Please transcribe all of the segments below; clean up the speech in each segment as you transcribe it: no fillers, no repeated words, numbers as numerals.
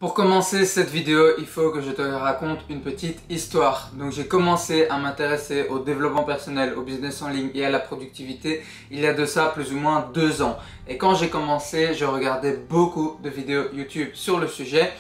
Pour commencer cette vidéo, il faut que je te raconte une petite histoire. Donc j'ai commencé à m'intéresser au développement personnel, au business en ligne et à la productivité il y a de ça plus ou moins 2 ans. Et quand j'ai commencé, je regardais beaucoup de vidéos YouTube sur le sujet,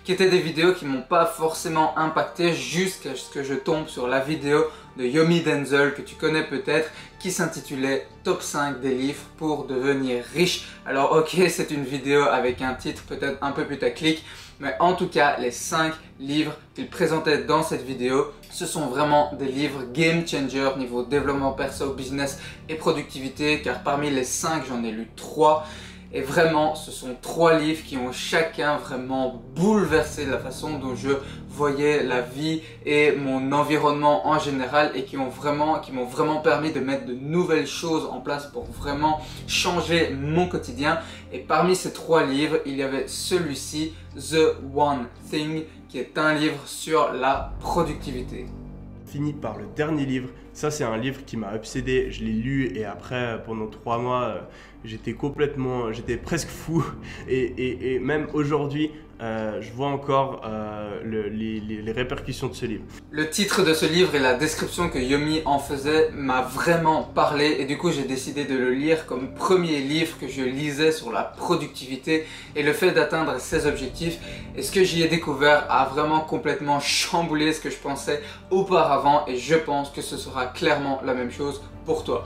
qui étaient des vidéos qui m'ont pas forcément impacté jusqu'à ce que je tombe sur la vidéo de Yomi Denzel que tu connais peut-être, qui s'intitulait Top 5 des livres pour devenir riche. Alors ok, c'est une vidéo avec un titre peut-être un peu putaclic, mais en tout cas les 5 livres qu'il présentait dans cette vidéo, ce sont vraiment des livres game changer niveau développement perso, business et productivité, car parmi les 5 j'en ai lu 3. Et vraiment, ce sont 3 livres qui ont chacun vraiment bouleversé la façon dont je voyais la vie et mon environnement en général, et qui m'ont vraiment permis de mettre de nouvelles choses en place pour vraiment changer mon quotidien. Et parmi ces 3 livres, il y avait celui-ci, The One Thing, qui est un livre sur la productivité. Fini par le dernier livre. Ça, c'est un livre qui m'a obsédé. Je l'ai lu et après, pendant 3 mois, j'étais presque fou. Et même aujourd'hui, je vois encore les répercussions de ce livre. Le titre de ce livre et la description que Yomi en faisait m'a vraiment parlé, et du coup j'ai décidé de le lire comme premier livre que je lisais sur la productivité et le fait d'atteindre ses objectifs. Et ce que j'y ai découvert a vraiment complètement chamboulé ce que je pensais auparavant, et je pense que ce sera clairement la même chose pour toi.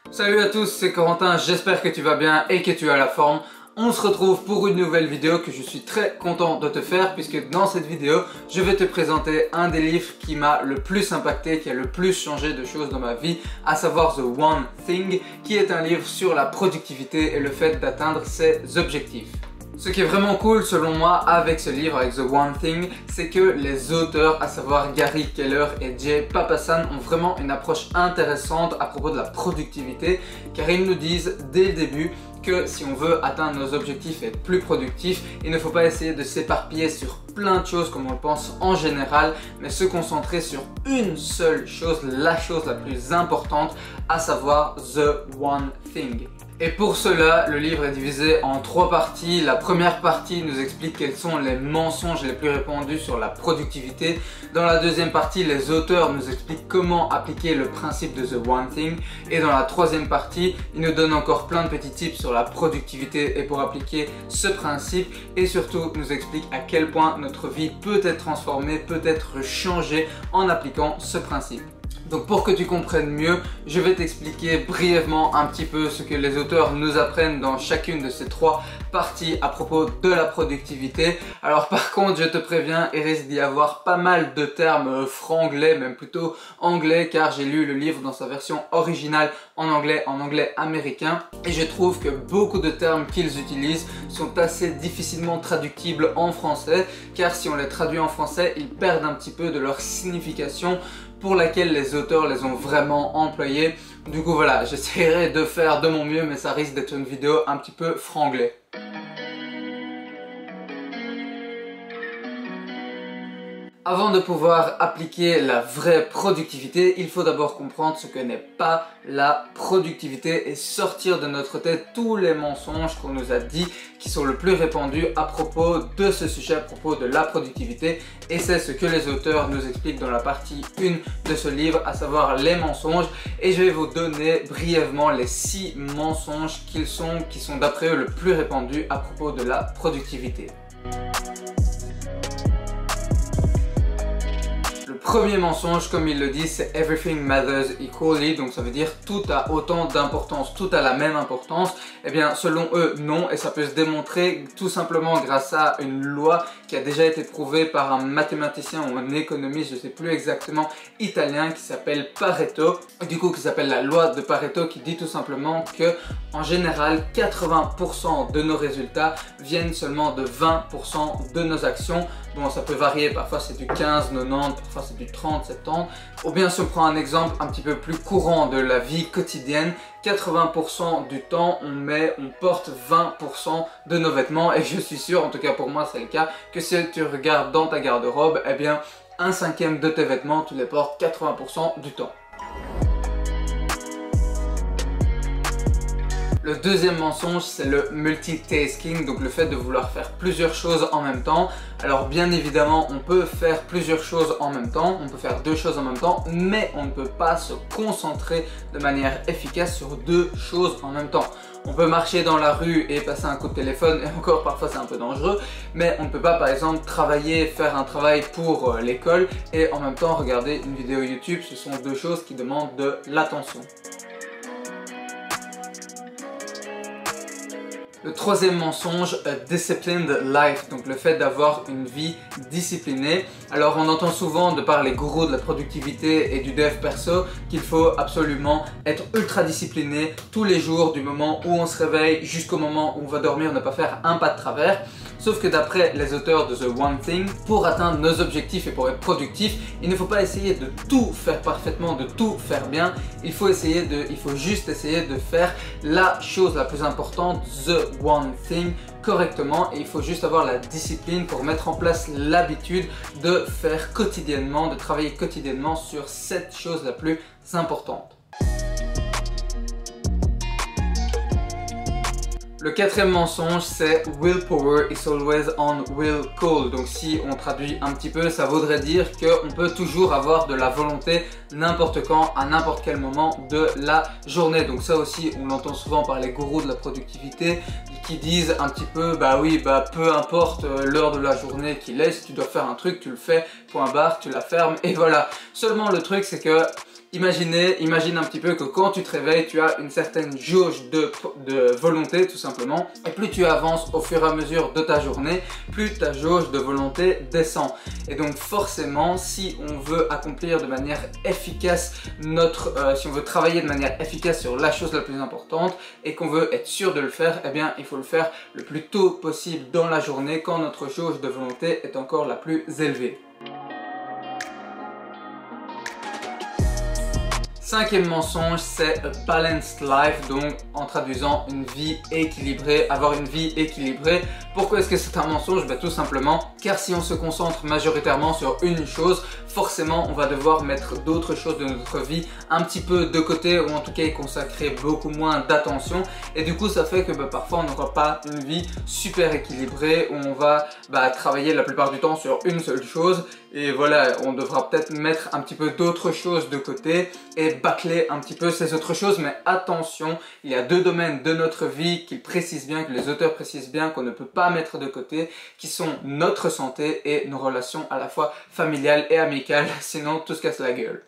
Salut à tous, c'est Corentin, j'espère que tu vas bien et que tu as la forme. On se retrouve pour une nouvelle vidéo que je suis très content de te faire, puisque dans cette vidéo, je vais te présenter un des livres qui m'a le plus impacté, qui a le plus changé de choses dans ma vie, à savoir The One Thing, qui est un livre sur la productivité et le fait d'atteindre ses objectifs. Ce qui est vraiment cool selon moi avec ce livre, avec The One Thing, c'est que les auteurs, à savoir Gary Keller et Jay Papasan, ont vraiment une approche intéressante à propos de la productivité, car ils nous disent dès le début que si on veut atteindre nos objectifs et être plus productif, il ne faut pas essayer de s'éparpiller sur plein de choses comme on le pense en général, mais se concentrer sur une seule chose, la chose la plus importante, à savoir The One Thing. Et pour cela, le livre est divisé en 3 parties. La première partie nous explique quels sont les mensonges les plus répandus sur la productivité. Dans la deuxième partie, les auteurs nous expliquent comment appliquer le principe de The One Thing. Et dans la troisième partie, ils nous donnent encore plein de petits tips sur la productivité et pour appliquer ce principe. Et surtout, nous expliquent à quel point notre vie peut être transformée, peut être changée en appliquant ce principe. Donc pour que tu comprennes mieux, je vais t'expliquer brièvement un petit peu ce que les auteurs nous apprennent dans chacune de ces 3 parties à propos de la productivité. Alors par contre, je te préviens, il risque d'y avoir pas mal de termes franglais, même plutôt anglais, car j'ai lu le livre dans sa version originale en anglais américain, et je trouve que beaucoup de termes qu'ils utilisent sont assez difficilement traductibles en français, car si on les traduit en français, ils perdent un petit peu de leur signification pour laquelle les auteurs les ont vraiment employés. Du coup voilà, j'essaierai de faire de mon mieux, mais ça risque d'être une vidéo un petit peu franglais. Avant de pouvoir appliquer la vraie productivité, il faut d'abord comprendre ce que n'est pas la productivité et sortir de notre tête tous les mensonges qu'on nous a dit qui sont le plus répandus à propos de ce sujet, à propos de la productivité. Et c'est ce que les auteurs nous expliquent dans la partie 1 de ce livre, à savoir les mensonges. Et je vais vous donner brièvement les 6 mensonges qui sont d'après eux le plus répandus à propos de la productivité. Premier mensonge, comme il le dit, c'est everything matters equally, donc ça veut dire tout a autant d'importance, tout a la même importance. Eh bien selon eux non, et ça peut se démontrer tout simplement grâce à une loi qui a déjà été prouvée par un mathématicien ou un économiste, je ne sais plus exactement, italien, qui s'appelle Pareto, du coup qui s'appelle la loi de Pareto, qui dit tout simplement que en général 80% de nos résultats viennent seulement de 20% de nos actions. Bon, ça peut varier, parfois c'est du 15, 90, parfois c'est du 30, 70. Ou bien si on prend un exemple un petit peu plus courant de la vie quotidienne, 80% du temps on porte 20% de nos vêtements, et je suis sûr, en tout cas pour moi c'est le cas, que si tu regardes dans ta garde-robe, eh bien 1/5 de tes vêtements tu les portes 80% du temps. Le deuxième mensonge, c'est le multitasking, donc le fait de vouloir faire plusieurs choses en même temps. Alors bien évidemment, on peut faire plusieurs choses en même temps, on peut faire deux choses en même temps, mais on ne peut pas se concentrer de manière efficace sur deux choses en même temps. On peut marcher dans la rue et passer un coup de téléphone, et encore parfois c'est un peu dangereux, mais on ne peut pas par exemple travailler, faire un travail pour l'école et en même temps regarder une vidéo YouTube. Ce sont deux choses qui demandent de l'attention. Le troisième mensonge, a disciplined life, donc le fait d'avoir une vie disciplinée. Alors on entend souvent de par les gourous de la productivité et du dev perso qu'il faut absolument être ultra discipliné tous les jours, du moment où on se réveille jusqu'au moment où on va dormir, ne pas faire un pas de travers. Sauf que d'après les auteurs de The One Thing, pour atteindre nos objectifs et pour être productif, il ne faut pas essayer de tout faire parfaitement, de tout faire bien. Il faut juste essayer de faire la chose la plus importante, The One Thing, correctement, et il faut juste avoir la discipline pour mettre en place l'habitude de faire quotidiennement, de travailler quotidiennement sur cette chose la plus importante. Le quatrième mensonge, c'est willpower is always on will call. Donc si on traduit un petit peu, ça voudrait dire qu'on peut toujours avoir de la volonté n'importe quand, à n'importe quel moment de la journée. Donc ça aussi, on l'entend souvent par les gourous de la productivité qui disent un petit peu, bah oui, bah peu importe l'heure de la journée qu'il est, si tu dois faire un truc, tu le fais, point barre, tu la fermes et voilà. Seulement le truc, c'est que imagine un petit peu que quand tu te réveilles, tu as une certaine jauge de volonté tout simplement. Et plus tu avances au fur et à mesure de ta journée, plus ta jauge de volonté descend. Et donc forcément, si on veut accomplir de manière efficace si on veut travailler de manière efficace sur la chose la plus importante et qu'on veut être sûr de le faire, eh bien il faut le faire le plus tôt possible dans la journée quand notre jauge de volonté est encore la plus élevée. Cinquième mensonge, c'est a balanced life, donc en traduisant une vie équilibrée, avoir une vie équilibrée. Pourquoi est-ce que c'est un mensonge? Tout simplement car si on se concentre majoritairement sur une chose, forcément on va devoir mettre d'autres choses de notre vie un petit peu de côté, ou en tout cas y consacrer beaucoup moins d'attention, et du coup ça fait que parfois on n'aura pas une vie super équilibrée où on va travailler la plupart du temps sur une seule chose. Et voilà, on devra peut-être mettre un petit peu d'autres choses de côté et bâcler un petit peu ces autres choses. Mais attention, il y a deux domaines de notre vie qu'ils précisent bien, que les auteurs précisent bien, qu'on ne peut pas mettre de côté, qui sont notre santé et nos relations à la fois familiales et amicales, sinon tout se casse la gueule.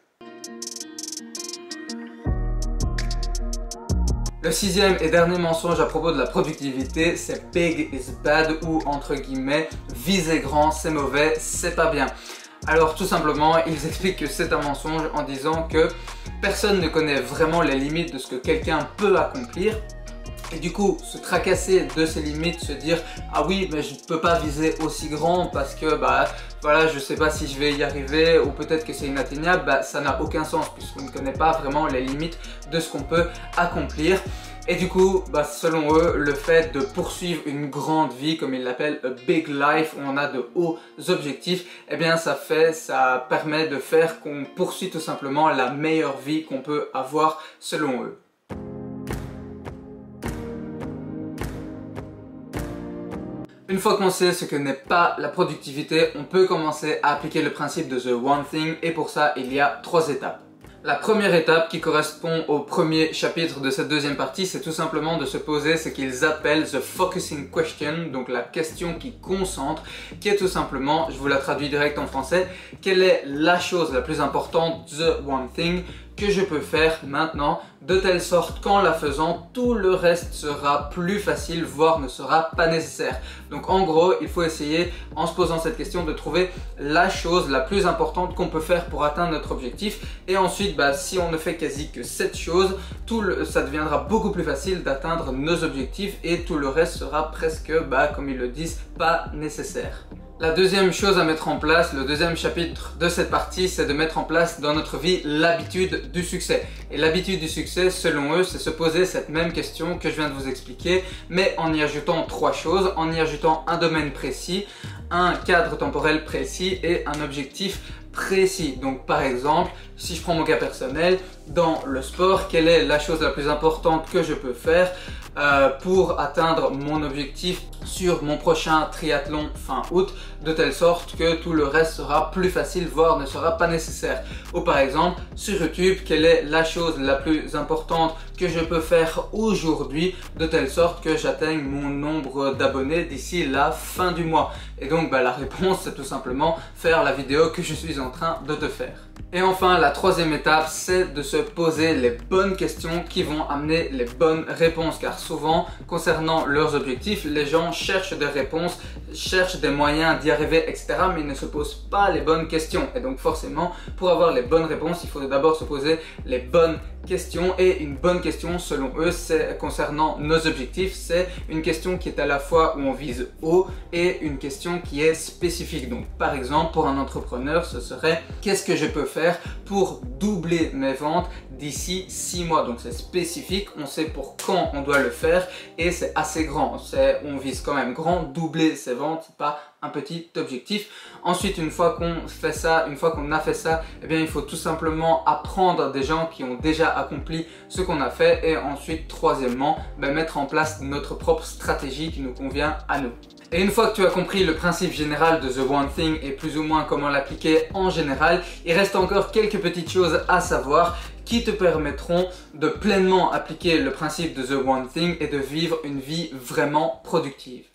Le sixième et dernier mensonge à propos de la productivité, c'est big is bad, ou entre guillemets, viser grand c'est mauvais, c'est pas bien. Alors tout simplement, ils expliquent que c'est un mensonge en disant que personne ne connaît vraiment les limites de ce que quelqu'un peut accomplir. Et du coup, se tracasser de ses limites, se dire ah oui, mais je ne peux pas viser aussi grand parce que voilà, je sais pas si je vais y arriver, ou peut-être que c'est inatteignable, ça n'a aucun sens puisqu'on ne connaît pas vraiment les limites de ce qu'on peut accomplir. Et du coup, selon eux, le fait de poursuivre une grande vie, comme ils l'appellent a big life, où on a de hauts objectifs, eh bien ça permet de faire qu'on poursuit tout simplement la meilleure vie qu'on peut avoir selon eux. Une fois qu'on sait ce que n'est pas la productivité, on peut commencer à appliquer le principe de The One Thing, et pour ça, il y a 3 étapes. La première étape qui correspond au premier chapitre de cette deuxième partie, c'est tout simplement de se poser ce qu'ils appellent the focusing question, donc la question qui concentre, qui est tout simplement, je vous la traduis direct en français, quelle est la chose la plus importante, the one thing, que je peux faire maintenant, de telle sorte qu'en la faisant, tout le reste sera plus facile, voire ne sera pas nécessaire. Donc en gros, il faut essayer, en se posant cette question, de trouver la chose la plus importante qu'on peut faire pour atteindre notre objectif. Et ensuite, si on ne fait quasi que cette chose, ça deviendra beaucoup plus facile d'atteindre nos objectifs, et tout le reste sera presque, comme ils le disent, pas nécessaire. La deuxième chose à mettre en place, le deuxième chapitre de cette partie, c'est de mettre en place dans notre vie l'habitude du succès. Et l'habitude du succès, selon eux, c'est se poser cette même question que je viens de vous expliquer, mais en y ajoutant 3 choses, en y ajoutant un domaine précis, un cadre temporel précis et un objectif précis. Donc par exemple, si je prends mon cas personnel, dans le sport, quelle est la chose la plus importante que je peux faire pour atteindre mon objectif sur mon prochain triathlon fin août, de telle sorte que tout le reste sera plus facile, voire ne sera pas nécessaire. Ou par exemple, sur YouTube, quelle est la chose la plus importante que je peux faire aujourd'hui, de telle sorte que j'atteigne mon nombre d'abonnés d'ici la fin du mois. Et donc la réponse, c'est tout simplement faire la vidéo que je suis en train de te faire. Et enfin, la troisième étape, c'est de se poser les bonnes questions qui vont amener les bonnes réponses. Car souvent, concernant leurs objectifs, les gens cherchent des réponses, cherchent des moyens d'y arriver, etc. Mais ils ne se posent pas les bonnes questions. Et donc forcément, pour avoir les bonnes réponses, il faut d'abord se poser les bonnes questions. Et une bonne question, selon eux, c'est concernant nos objectifs, c'est une question qui est à la fois où on vise haut et une question qui est spécifique. Donc par exemple, pour un entrepreneur, ce serait qu'est-ce que je peux faire pour doubler mes ventes d'ici 6 mois. Donc c'est spécifique, on sait pour quand on doit le faire et c'est assez grand. On vise quand même grand, doubler ses ventes, c'est pas un petit objectif. Ensuite, une fois qu'on fait ça, une fois qu'on a fait ça, eh bien il faut tout simplement apprendre des gens qui ont déjà accompli ce qu'on a fait. Et ensuite, troisièmement, mettre en place notre propre stratégie qui nous convient à nous. Et une fois que tu as compris le principe général de The One Thing et plus ou moins comment l'appliquer en général, il reste encore quelques petites choses à savoir qui te permettront de pleinement appliquer le principe de The One Thing et de vivre une vie vraiment productive.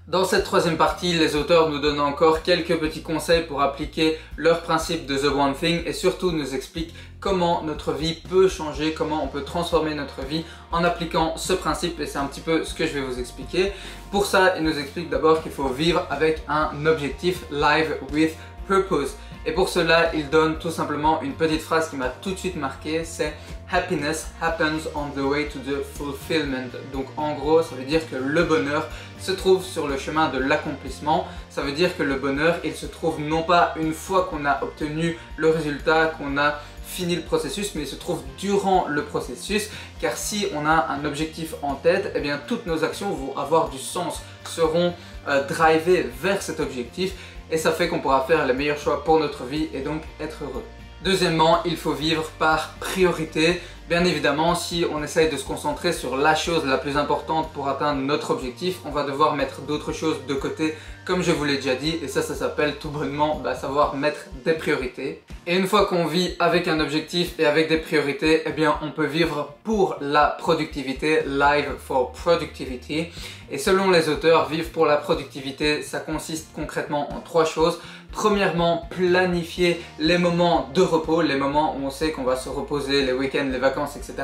Dans cette troisième partie, les auteurs nous donnent encore quelques petits conseils pour appliquer leur principe de The One Thing et surtout nous expliquent comment notre vie peut changer, comment on peut transformer notre vie en appliquant ce principe et c'est un petit peu ce que je vais vous expliquer. Pour ça, ils nous expliquent d'abord qu'il faut vivre avec un objectif, live with purpose. Et pour cela, il donne tout simplement une petite phrase qui m'a tout de suite marqué, c'est Happiness happens on the way to the fulfillment. Donc en gros, ça veut dire que le bonheur se trouve sur le chemin de l'accomplissement. Ça veut dire que le bonheur, il se trouve non pas une fois qu'on a obtenu le résultat, qu'on a fini le processus, mais il se trouve durant le processus, car si on a un objectif en tête, eh bien toutes nos actions vont avoir du sens, seront drivées vers cet objectif et ça fait qu'on pourra faire les meilleurs choix pour notre vie et donc être heureux. Deuxièmement, il faut vivre par priorité. Bien évidemment, si on essaye de se concentrer sur la chose la plus importante pour atteindre notre objectif, on va devoir mettre d'autres choses de côté, comme je vous l'ai déjà dit, et ça s'appelle tout bonnement savoir mettre des priorités. Et une fois qu'on vit avec un objectif et avec des priorités, eh bien on peut vivre pour la productivité, live for productivity. Et selon les auteurs, vivre pour la productivité, ça consiste concrètement en 3 choses. Premièrement, planifier les moments de repos, les moments où on sait qu'on va se reposer, les week-ends, les vacances, etc.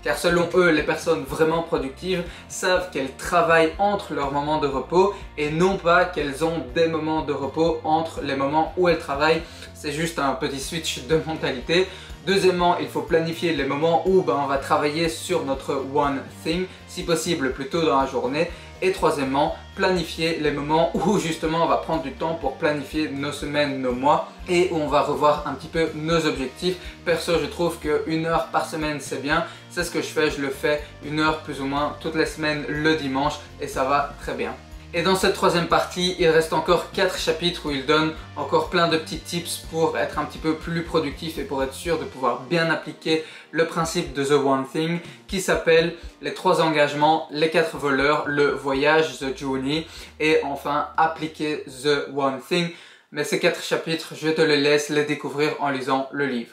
Car selon eux, les personnes vraiment productives savent qu'elles travaillent entre leurs moments de repos et non pas qu'elles ont des moments de repos entre les moments où elles travaillent. C'est juste un petit switch de mentalité. Deuxièmement, il faut planifier les moments où on va travailler sur notre One Thing, si possible plus tôt dans la journée. Et troisièmement, planifier les moments où justement on va prendre du temps pour planifier nos semaines, nos mois et où on va revoir un petit peu nos objectifs. Perso, je trouve que 1 heure par semaine c'est bien, c'est ce que je fais, je le fais 1 heure plus ou moins toutes les semaines le dimanche et ça va très bien. Et dans cette troisième partie, il reste encore 4 chapitres où il donne encore plein de petits tips pour être un petit peu plus productif et pour être sûr de pouvoir bien appliquer le principe de The One Thing qui s'appelle les 3 engagements, les 4 voleurs, le voyage, The Journey et enfin appliquer The One Thing. Mais ces 4 chapitres, je te les laisse les découvrir en lisant le livre.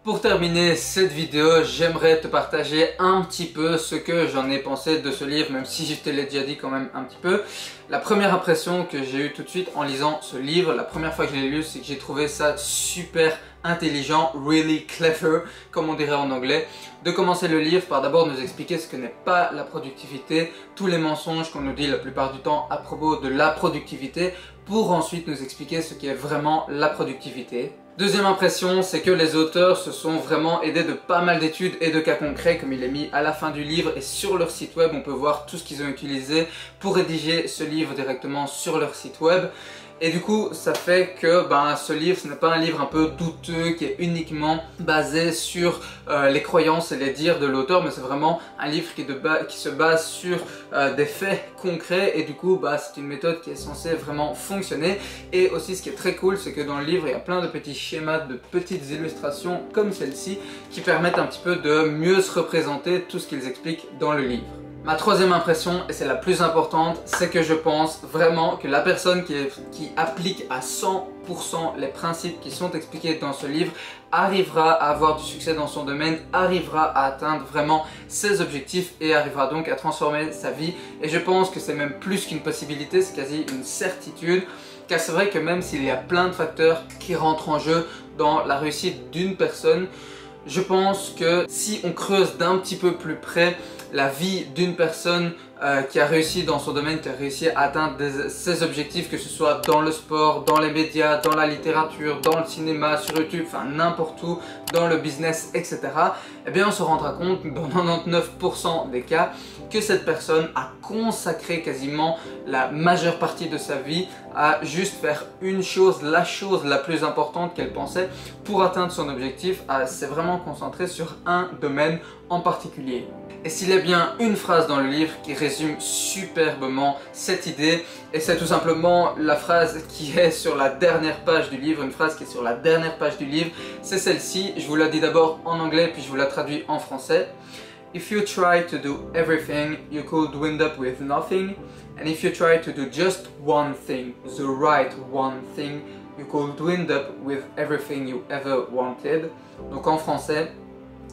Pour terminer cette vidéo, j'aimerais te partager un petit peu ce que j'en ai pensé de ce livre, même si je te l'ai déjà dit quand même un petit peu. La première impression que j'ai eue tout de suite en lisant ce livre, la première fois que je l'ai lu, c'est que j'ai trouvé ça super intelligent, really clever, comme on dirait en anglais. De commencer le livre par d'abord nous expliquer ce que n'est pas la productivité, tous les mensonges qu'on nous dit la plupart du temps à propos de la productivité, pour ensuite nous expliquer ce qui est vraiment la productivité. Deuxième impression, c'est que les auteurs se sont vraiment aidés de pas mal d'études et de cas concrets comme il est mis à la fin du livre et sur leur site web on peut voir tout ce qu'ils ont utilisé pour rédiger ce livre directement sur leur site web. Et du coup, ça fait que ce livre, ce n'est pas un livre un peu douteux qui est uniquement basé sur les croyances et les dires de l'auteur, mais c'est vraiment un livre qui se base sur des faits concrets. Et du coup, c'est une méthode qui est censée vraiment fonctionner. Et aussi, ce qui est très cool, c'est que dans le livre, il y a plein de petits schémas, de petites illustrations comme celle-ci qui permettent un petit peu de mieux se représenter tout ce qu'ils expliquent dans le livre. Ma troisième impression, et c'est la plus importante, c'est que je pense vraiment que la personne qui applique à 100% les principes qui sont expliqués dans ce livre arrivera à avoir du succès dans son domaine, arrivera à atteindre vraiment ses objectifs et arrivera donc à transformer sa vie. Et je pense que c'est même plus qu'une possibilité, c'est quasi une certitude. Car c'est vrai que même s'il y a plein de facteurs qui rentrent en jeu dans la réussite d'une personne, je pense que si on creuse d'un petit peu plus près la vie d'une personne qui a réussi dans son domaine, qui a réussi à atteindre ses objectifs, que ce soit dans le sport, dans les médias, dans la littérature, dans le cinéma, sur YouTube, enfin n'importe où, dans le business, etc. Eh bien on se rendra compte dans 99% des cas que cette personne a consacré quasiment la majeure partie de sa vie à juste faire une chose, la chose la plus importante qu'elle pensait pour atteindre son objectif. C'est vraiment concentré sur un domaine en particulier. Et s'il y a bien une phrase dans le livre qui résume superbement cette idée, et c'est tout simplement la phrase qui est sur la dernière page du livre, une phrase qui est sur la dernière page du livre, c'est celle-ci. Je vous la dis d'abord en anglais puis je vous la traduis en français. If you try to do everything, you could wind up with nothing. And if you try to do just one thing, the right one thing, you could wind up with everything you ever wanted. Donc en français,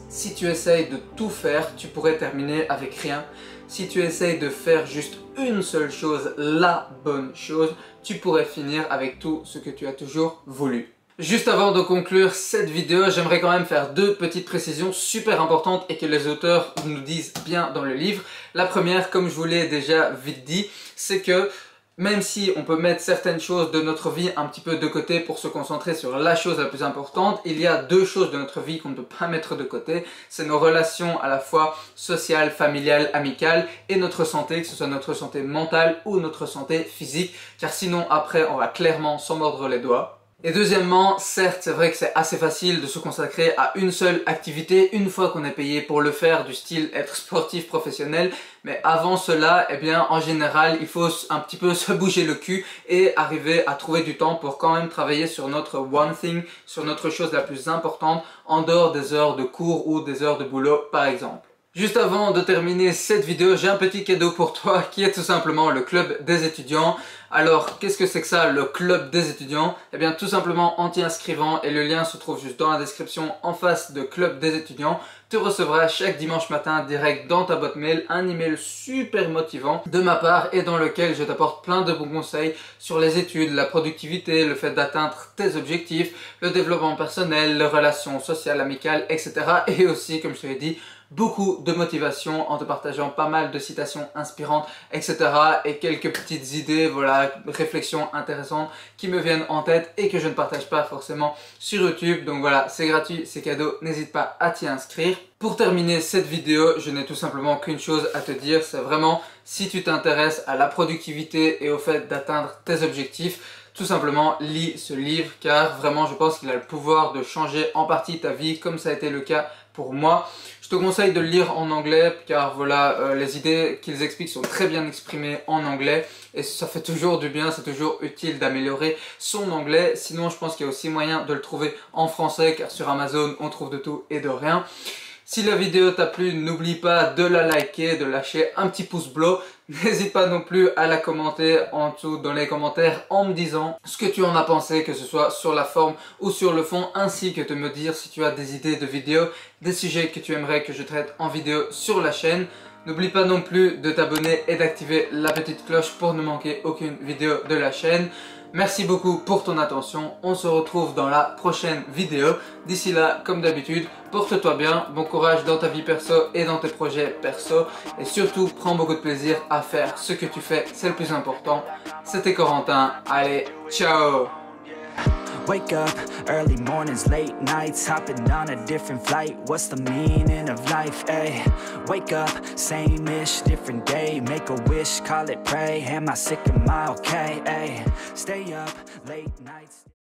si tu essayes de tout faire, tu pourrais terminer avec rien. Si tu essayes de faire juste une seule chose, la bonne chose, tu pourrais finir avec tout ce que tu as toujours voulu. Juste avant de conclure cette vidéo, j'aimerais quand même faire deux petites précisions super importantes et que les auteurs nous disent bien dans le livre. La première, comme je vous l'ai déjà vite dit, c'est que même si on peut mettre certaines choses de notre vie un petit peu de côté pour se concentrer sur la chose la plus importante, il y a deux choses de notre vie qu'on ne peut pas mettre de côté. C'est nos relations à la fois sociales, familiales, amicales et notre santé, que ce soit notre santé mentale ou notre santé physique, car sinon après on va clairement s'en mordre les doigts. Et deuxièmement, certes, c'est vrai que c'est assez facile de se consacrer à une seule activité une fois qu'on est payé pour le faire, du style être sportif professionnel. Mais avant cela, eh bien, en général, il faut un petit peu se bouger le cul et arriver à trouver du temps pour quand même travailler sur notre one thing, sur notre chose la plus importante, en dehors des heures de cours ou des heures de boulot, par exemple. Juste avant de terminer cette vidéo, j'ai un petit cadeau pour toi qui est tout simplement le club des étudiants. Alors, qu'est-ce que c'est que ça, le club des étudiants? Eh bien, tout simplement en t'y inscrivant, et le lien se trouve juste dans la description en face de club des étudiants. Tu recevras chaque dimanche matin direct dans ta boîte mail un email super motivant de ma part et dans lequel je t'apporte plein de bons conseils sur les études, la productivité, le fait d'atteindre tes objectifs, le développement personnel, les relations sociales, amicales, etc. Et aussi, comme je te l'ai dit, beaucoup de motivation en te partageant pas mal de citations inspirantes, etc. et quelques petites idées, voilà, réflexions intéressantes qui me viennent en tête et que je ne partage pas forcément sur YouTube. Donc voilà, c'est gratuit, c'est cadeau, n'hésite pas à t'y inscrire. Pour terminer cette vidéo, je n'ai tout simplement qu'une chose à te dire, c'est vraiment si tu t'intéresses à la productivité et au fait d'atteindre tes objectifs, tout simplement lis ce livre car vraiment je pense qu'il a le pouvoir de changer en partie ta vie comme ça a été le cas pour moi. Je te conseille de le lire en anglais car voilà, les idées qu'ils expliquent sont très bien exprimées en anglais et ça fait toujours du bien, c'est toujours utile d'améliorer son anglais. Sinon je pense qu'il y a aussi moyen de le trouver en français car sur Amazon on trouve de tout et de rien. Si la vidéo t'a plu, n'oublie pas de la liker, de lâcher un petit pouce bleu. N'hésite pas non plus à la commenter en dessous dans les commentaires en me disant ce que tu en as pensé, que ce soit sur la forme ou sur le fond, ainsi que de me dire si tu as des idées de vidéos, des sujets que tu aimerais que je traite en vidéo sur la chaîne. N'oublie pas non plus de t'abonner et d'activer la petite cloche pour ne manquer aucune vidéo de la chaîne. Merci beaucoup pour ton attention, on se retrouve dans la prochaine vidéo. D'ici là, comme d'habitude, porte-toi bien, bon courage dans ta vie perso et dans tes projets perso. Et surtout, prends beaucoup de plaisir à faire ce que tu fais, c'est le plus important. C'était Corentin, allez, ciao! Wake up, early mornings, late nights, hopping on a different flight. What's the meaning of life, ayy? Wake up, same-ish, different day. Make a wish, call it pray. Am I sick, am I okay, ayy? Stay up, late nights.